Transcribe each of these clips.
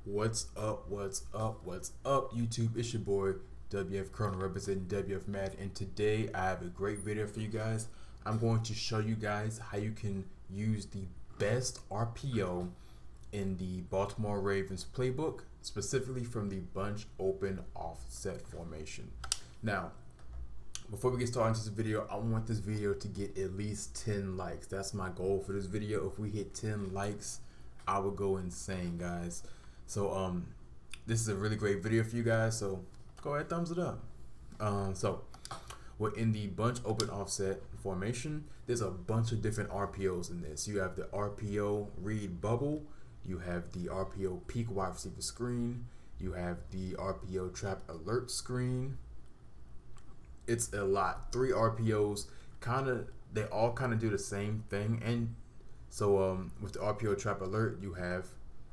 What's up? What's up? What's up, YouTube? It's your boy WF Colonel representing WF Madden, and today I have a great video for you guys. I'm going to show you guys how you can use the best RPO in the Baltimore Ravens playbook, specifically from the bunch open offset formation. Now, before we get started into this video, I want this video to get at least 10 likes. That's my goal for this video. If we hit 10 likes, I will go insane, guys. So this is a really great video for you guys, so go ahead, thumbs it up. So we're in the bunch open offset formation. There's a bunch of different RPOs in this. You have the RPO read bubble, you have the RPO peak wide receiver screen, you have the RPO trap alert screen. It's a lot. 3 RPOs, they all kind of do the same thing. And so with the RPO trap alert, you have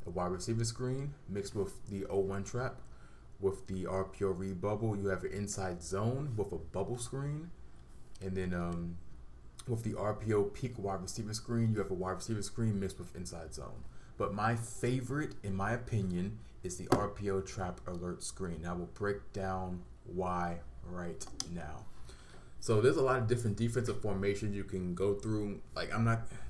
a wide receiver screen mixed with the 0-1 trap. With the RPO read bubble, you have an inside zone with a bubble screen. And then with the RPO peak wide receiver screen, you have a wide receiver screen mixed with inside zone. But my favorite, in my opinion, is the RPO trap alert screen. I will break down why right now. So there's a lot of different defensive formations you can go through.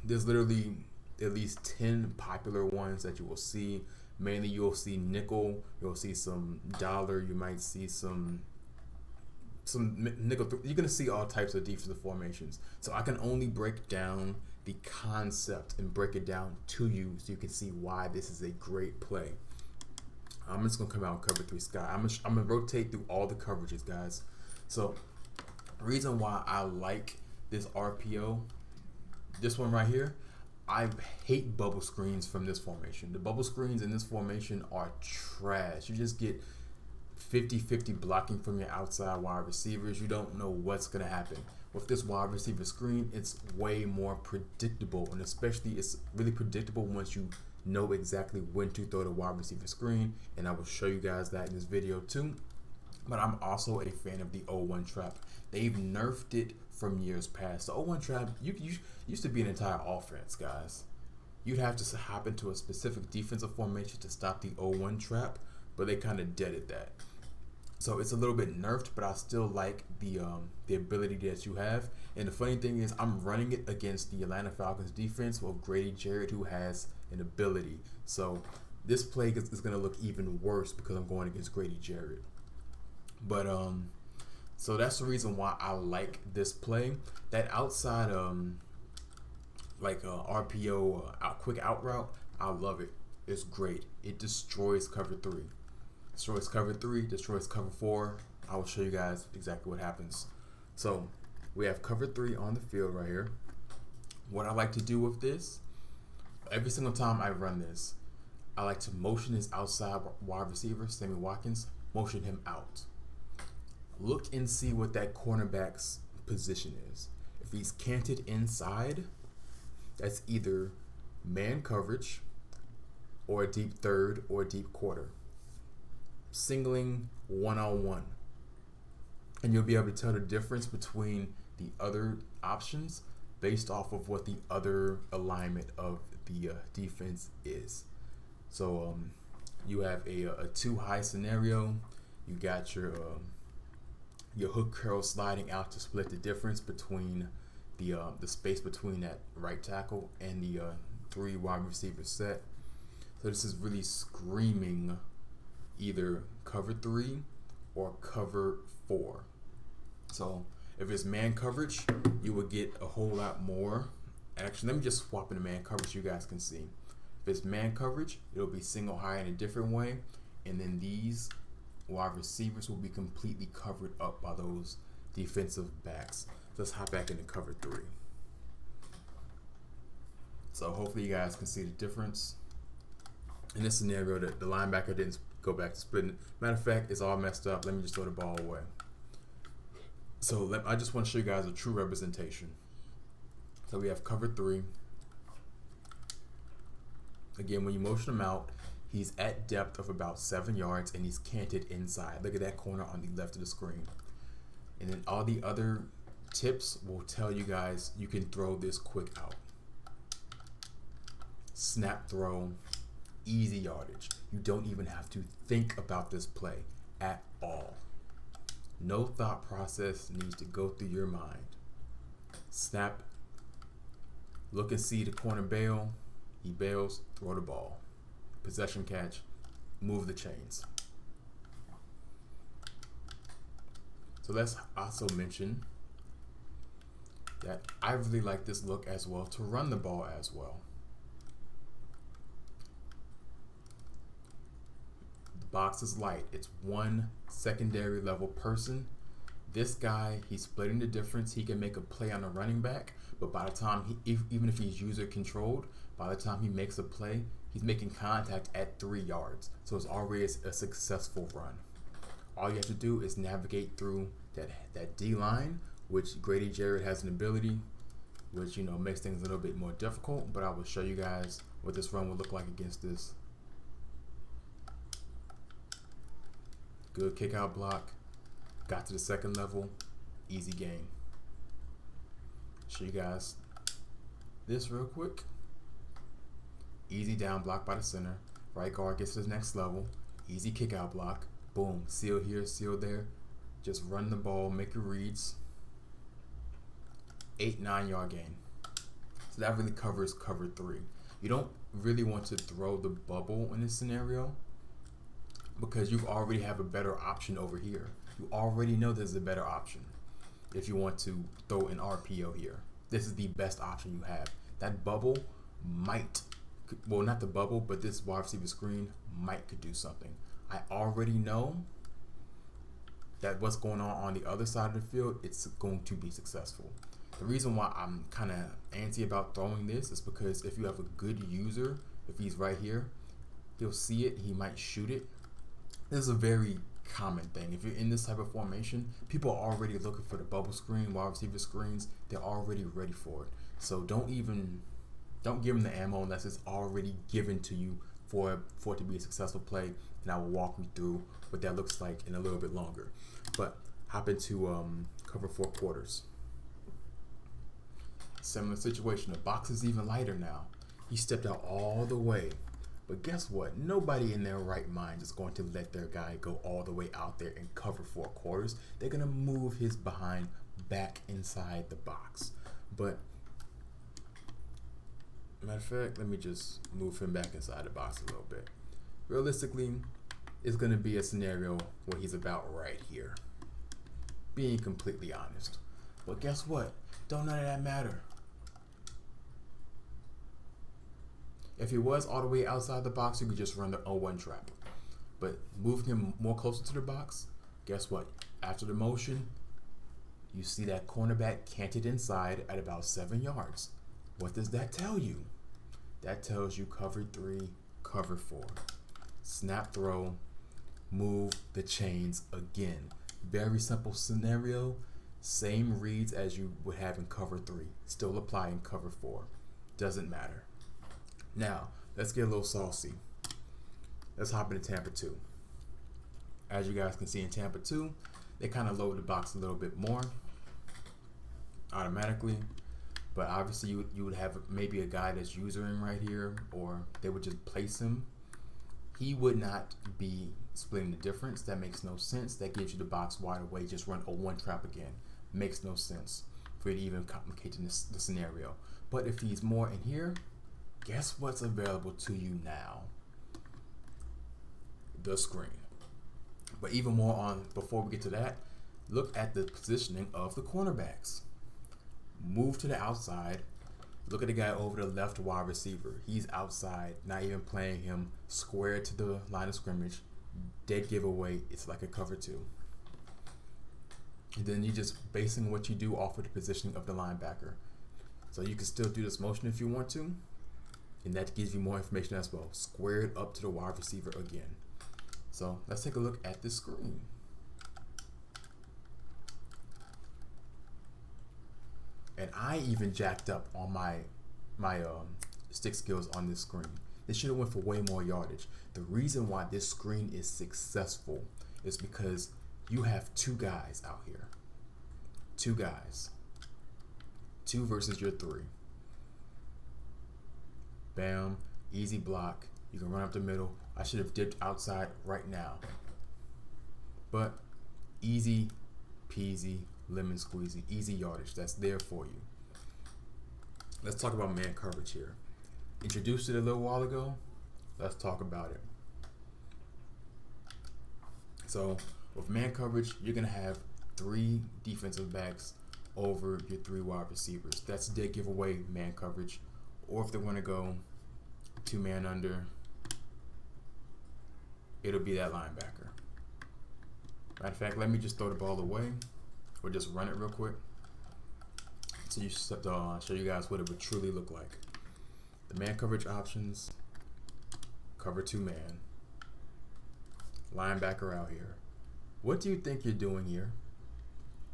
There's literally at least 10 popular ones that you will see. Mainly you'll see nickel, you'll see some dollar, you might see some nickel. You're gonna see all types of defensive formations. So I can only break down the concept and break it down to you so you can see why this is a great play. I'm just gonna come out and cover 3 sky. I'm gonna rotate through all the coverages, guys. So reason why I like this RPO, this one right here, I hate bubble screens from this formation. The bubble screens in this formation are trash. You just get 50-50 blocking from your outside wide receivers. You don't know what's going to happen. With this wide receiver screen, it's way more predictable, and especially it's really predictable once you know exactly when to throw the wide receiver screen, and I will show you guys that in this video too. But I'm also a fan of the 0-1 trap. They've nerfed it from years past. The 0-1 trap you used to be an entire offense, guys. You'd have to hop into a specific defensive formation to stop the 0-1 trap, but they kind of deaded that. So it's a little bit nerfed, but I still like the ability that you have. And the funny thing is, I'm running it against the Atlanta Falcons defense with Grady Jarrett, who has an ability. So this play is going to look even worse because I'm going against Grady Jarrett. But so that's the reason why I like this play. That outside RPO quick out route, I love it. It's great. It destroys cover 3. Destroys cover 3, destroys cover 4. I will show you guys exactly what happens. So we have cover 3 on the field right here. What I like to do with this, every single time I run this, I like to motion his outside wide receiver, Sammy Watkins, motion him out. Look and see what that cornerback's position is. If he's canted inside, that's either man coverage or a deep third or a deep quarter. Singling one-on-one. And you'll be able to tell the difference between the other options based off of what the other alignment of the defense is. So you have a 2-high scenario. You got your hook curl sliding out to split the difference between the space between that right tackle and the 3 wide receiver set. So this is really screaming either cover 3 or cover 4. So if it's man coverage, you will get a whole lot more. Actually, let me just swap into man coverage so you guys can see. If it's man coverage, it'll be single high in a different way, and then these wide receivers will be completely covered up by those defensive backs. Let's hop back into cover 3. So hopefully you guys can see the difference. In this scenario, the linebacker didn't go back to splitting. Matter of fact, it's all messed up. Let me just throw the ball away. So I just want to show you guys a true representation. So we have cover 3. Again, when you motion him out, he's at depth of about 7 yards and he's canted inside. Look at that corner on the left of the screen. And then all the other tips will tell you guys you can throw this quick out. Snap throw, easy yardage. You don't even have to think about this play at all. No thought process needs to go through your mind. Snap, look and see the corner bail. He bails, throw the ball. Possession catch, move the chains. So let's also mention that I really like this look as well to run the ball as well. The box is light. It's one secondary level person. This guy, he's splitting the difference. He can make a play on a running back, but by the time even if he's user controlled, by the time he makes a play, he's making contact at 3 yards. So it's already a successful run. All you have to do is navigate through that D line, which Grady Jarrett has an ability, which makes things a little bit more difficult. But I will show you guys what this run will look like against this. Good kick out block. Got to the second level. Easy game. Show you guys this real quick. Easy down block by the center. Right guard gets to the next level. Easy kick out block. Boom. Seal here, seal there. Just run the ball, make your reads. 8-9 yard gain. So that really covers cover 3. You don't really want to throw the bubble in this scenario because you already have a better option over here. You already know there's a better option. If you want to throw an RPO here, this is the best option you have. That bubble might, well, not the bubble, but this wide receiver screen could do something. I already know that what's going on the other side of the field, it's going to be successful. The reason why I'm kind of antsy about throwing this is because if you have a good user, if he's right here, he'll see it, he might shoot it. This is a very common thing. If you're in this type of formation, people are already looking for the bubble screen, wide receiver screens. They're already ready for it. So don't give them the ammo unless it's already given to you for it to be a successful play. And I will walk you through what that looks like in a little bit longer. But hop into cover 4 quarters. Similar situation. The box is even lighter now. He stepped out all the way. But guess what? Nobody in their right mind is going to let their guy go all the way out there and cover 4 quarters. They're going to move his behind back inside the box. But matter of fact, let me just move him back inside the box a little bit. Realistically, it's going to be a scenario where he's about right here. Being completely honest. But guess what? Don't none of that matter. If he was all the way outside the box, you could just run the 0-1 trap. But moving him more closer to the box, guess what? After the motion, you see that cornerback canted inside at about 7 yards. What does that tell you? That tells you cover 3, cover 4. Snap throw, move the chains again. Very simple scenario. Same reads as you would have in cover 3. Still apply in cover 4. Doesn't matter. Now, let's get a little saucy. Let's hop into Tampa 2. As you guys can see in Tampa 2, they kind of load the box a little bit more automatically. But obviously, you would have maybe a guy that's usering right here, or they would just place him. He would not be splitting the difference. That makes no sense. That gives you the box wide away. Just run a 1 trap again. Makes no sense for you to even complicate the scenario. But if he's more in here, guess what's available to you now? The screen. But even more on, before we get to that, look at the positioning of the cornerbacks. Move to the outside. Look at the guy over the left wide receiver. He's outside, not even playing him square to the line of scrimmage. Dead giveaway. It's like a cover 2. And then you're just basing what you do off of the positioning of the linebacker. So you can still do this motion if you want to. And that gives you more information as well. Squared up to the wide receiver again. So let's take a look at this screen. And I even jacked up on my stick skills on this screen. It should have went for way more yardage. The reason why this screen is successful is because you have 2 guys out here. 2 guys. 2 versus your 3. Bam, easy block, You can run up the middle. I should have dipped outside right now. But easy peasy, lemon squeezy, easy yardage. That's there for you. Let's talk about man coverage here. Introduced it a little while ago. Let's talk about it. So with man coverage, you're going to have 3 defensive backs over your 3 wide receivers. That's dead giveaway man coverage. Or if they want to go 2 man under, it'll be that linebacker. Matter of fact, let me just throw the ball away or just run it real quick so you show you guys what it would truly look like. The man coverage options, cover 2 man, linebacker out here. What do you think you're doing here?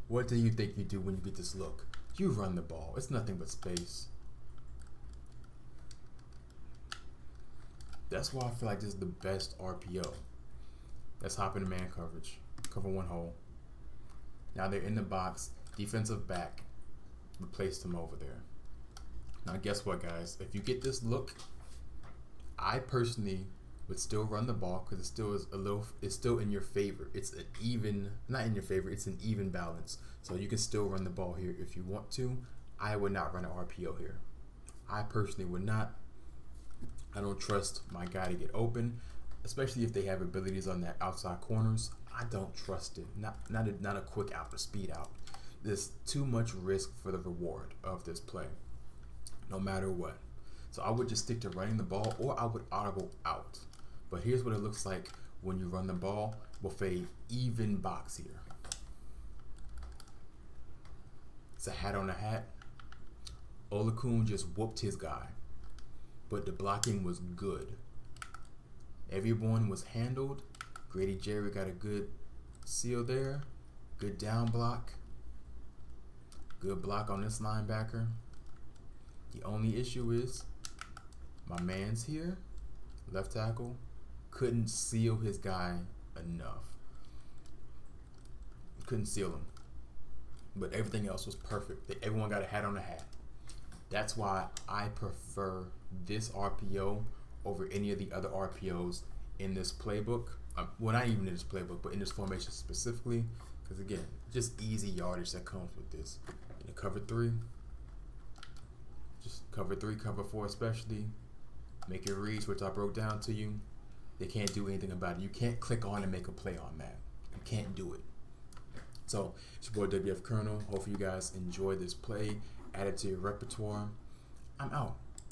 What do you think you do when you get this look? You run the ball. It's nothing but space. That's why I feel like this is the best RPO. Let's hop into man coverage. Cover 1 hole. Now they're in the box. Defensive back. Replace them over there. Now guess what, guys? If you get this look, I personally would still run the ball because it's still in your favor. It's an even, not in your favor, it's an even balance. So you can still run the ball here if you want to. I would not run an RPO here. I personally would not. I don't trust my guy to get open, especially if they have abilities on that outside corners. I don't trust it. Not a quick out or speed out. There's too much risk for the reward of this play, no matter what. So I would just stick to running the ball, or I would audible out. But here's what it looks like when you run the ball with a even box here. It's a hat on a hat. Olakun just whooped his guy, but the blocking was good. Everyone was handled. Grady Jerry got a good seal there. Good down block. Good block on this linebacker. The only issue is my man's here, left tackle, couldn't seal his guy enough. Couldn't seal him. But everything else was perfect. Everyone got a hat on a hat. That's why I prefer this RPO over any of the other RPOs in this playbook. Well, not even in this playbook, but in this formation specifically. Because again, just easy yardage that comes with this. In the cover 3, just cover 3, cover 4 especially. Make your reads, which I broke down to you. They can't do anything about it. You can't click on and make a play on that. You can't do it. So, it's your boy WF Colonel. Hopefully you guys enjoy this play. Add it to your repertoire. I'm out.